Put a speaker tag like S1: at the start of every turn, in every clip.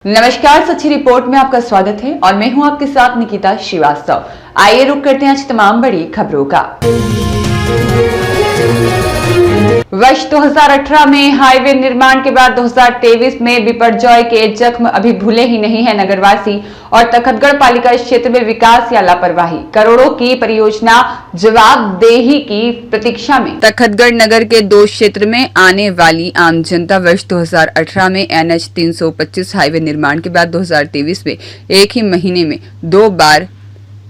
S1: नमस्कार, सच्ची रिपोर्ट में आपका स्वागत है और मैं हूं आपके साथ निकिता श्रीवास्तव। आइए रुक करते हैं आज तमाम बड़ी खबरों का। वर्ष 2018 में हाईवे निर्माण के बाद 2023 में बिपरजॉय के जख्म अभी भूले ही नहीं है नगरवासी और तखतगढ़ पालिका क्षेत्र में विकास या लापरवाही। करोड़ों की परियोजना जवाबदेही की प्रतीक्षा में तखतगढ़ नगर के 2 क्षेत्र में आने वाली आम जनता वर्ष 2018 में NH 325 हाईवे निर्माण के बाद 2023 में एक ही महीने में 2 बार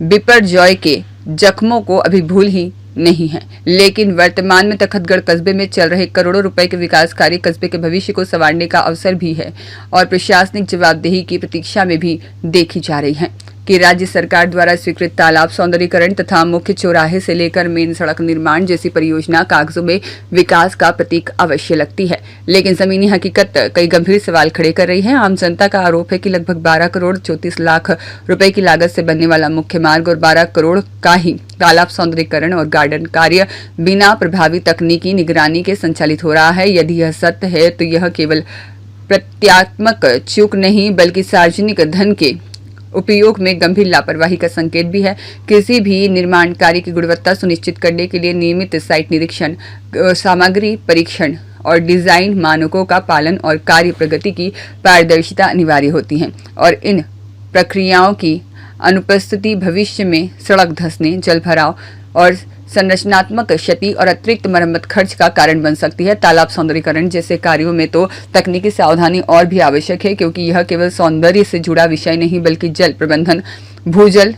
S1: बिपरजॉय के जख्मों को अभी भूल ही नहीं है। लेकिन वर्तमान में तखतगढ़ कस्बे में चल रहे करोड़ों रुपए के विकास कार्य कस्बे के भविष्य को संवारने का अवसर भी है और प्रशासनिक जवाबदेही की प्रतीक्षा में भी देखी जा रही है कि राज्य सरकार द्वारा स्वीकृत तालाब सौंदर्यीकरण तथा मुख्य चौराहे से लेकर मेन सड़क निर्माण जैसी परियोजना कागजों में विकास का प्रतीक अवश्य लगती है, लेकिन जमीनी हकीकत कई गंभीर सवाल खड़े कर रही है। आम जनता का आरोप है कि लगभग 12 करोड़ 34 लाख रुपए की लागत से बनने वाला मुख्य मार्ग और 12 करोड़ का ही तालाब सौंदर्यीकरण और गार्डन कार्य बिना प्रभावी तकनीकी निगरानी के संचालित हो रहा है। यदि यह सत्य है तो यह केवल प्रत्यात्मक चूक नहीं बल्कि सार्वजनिक धन के उपयोग में गंभीर लापरवाही का संकेत भी है। किसी भी निर्माण कार्य की गुणवत्ता सुनिश्चित करने के लिए नियमित साइट निरीक्षण, सामग्री परीक्षण और डिजाइन मानकों का पालन और कार्य प्रगति की पारदर्शिता अनिवार्य होती है और इन प्रक्रियाओं की अनुपस्थिति भविष्य में सड़क धंसने, जलभराव और संरचनात्मक क्षति और अतिरिक्त मरम्मत खर्च का कारण बन सकती है। तालाब सौंदर्यीकरण जैसे कार्यों में तो तकनीकी सावधानी और भी आवश्यक है, क्योंकि यह केवल सौंदर्य से जुड़ा विषय नहीं बल्कि जल प्रबंधन, भूजल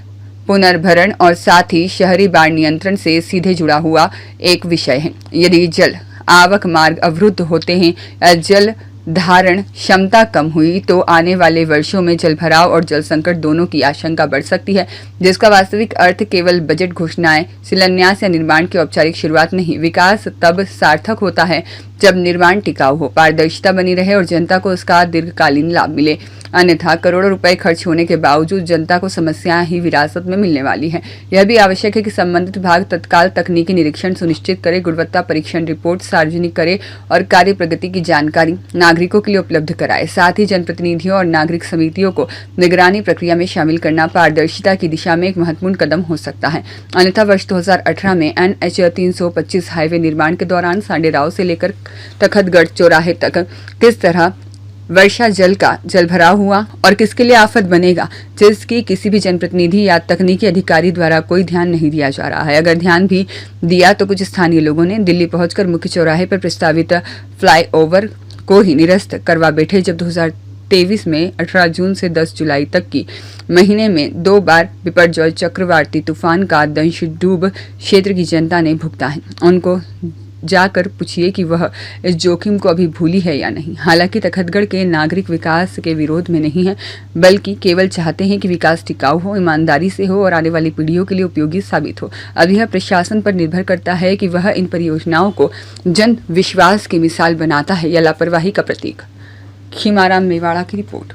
S1: पुनर्भरण और साथ ही शहरी बाढ़ नियंत्रण से सीधे जुड़ा हुआ एक विषय है। यदि जल आवक मार्ग अवरुद्ध होते हैं या जल धारण क्षमता कम हुई तो आने वाले वर्षों में जलभराव और जल संकट दोनों की आशंका बढ़ सकती है, जिसका वास्तविक अर्थ केवल बजट घोषणाएं, शिलान्यास या निर्माण की औपचारिक शुरुआत नहीं। विकास तब सार्थक होता है जब निर्माण टिकाऊ हो, पारदर्शिता बनी रहे और जनता को उसका दीर्घकालीन लाभ मिले। अन्यथा करोड़ों रुपए खर्च होने के बावजूद जनता को समस्याएं ही विरासत में मिलने वाली है। यह भी आवश्यक है कि संबंधित विभाग तत्काल तकनीकी निरीक्षण सुनिश्चित करे, गुणवत्ता परीक्षण रिपोर्ट सार्वजनिक करे और कार्य प्रगति की जानकारी नागरिकों के लिए उपलब्ध कराए। साथ ही जनप्रतिनिधियों और नागरिक समितियों को निगरानी प्रक्रिया में शामिल करना पारदर्शिता की दिशा में एक महत्वपूर्ण कदम हो सकता है। अन्यथा वर्ष 2018 में NH 325 हाईवे निर्माण के दौरान सांडेराव से लेकर तखतगढ़ चौराहे तक किस तरह वर्षा जल का जलभराव हुआ और किसके लिए आफत बनेगा, जिसकी किसी भी जनप्रतिनिधि या तकनीकी अधिकारी द्वारा कोई ध्यान नहीं दिया जा रहा है। अगर ध्यान भी दिया तो कुछ स्थानीय लोगों ने दिल्ली पहुंचकर मुख्य चौराहे पर प्रस्तावित फ्लाईओवर को ही निरस्त करवा बैठे, जब 2023 में 18 जून से 10 जुलाई तक की महीने में 2 बार बिपरजॉय चक्रवाती तूफान का दंशडूब क्षेत्र की जनता ने भुगता है। उनको जाकर पूछिए कि वह इस जोखिम को अभी भूली है या नहीं। हालांकि तखतगढ़ के नागरिक विकास के विरोध में नहीं है, बल्कि केवल चाहते हैं कि विकास टिकाऊ हो, ईमानदारी से हो और आने वाली पीढ़ियों के लिए उपयोगी साबित हो। अब यह प्रशासन पर निर्भर करता है कि वह इन परियोजनाओं को जन विश्वास की मिसाल बनाता है या लापरवाही का प्रतीक। खीमाराम मेवाड़ा की रिपोर्ट।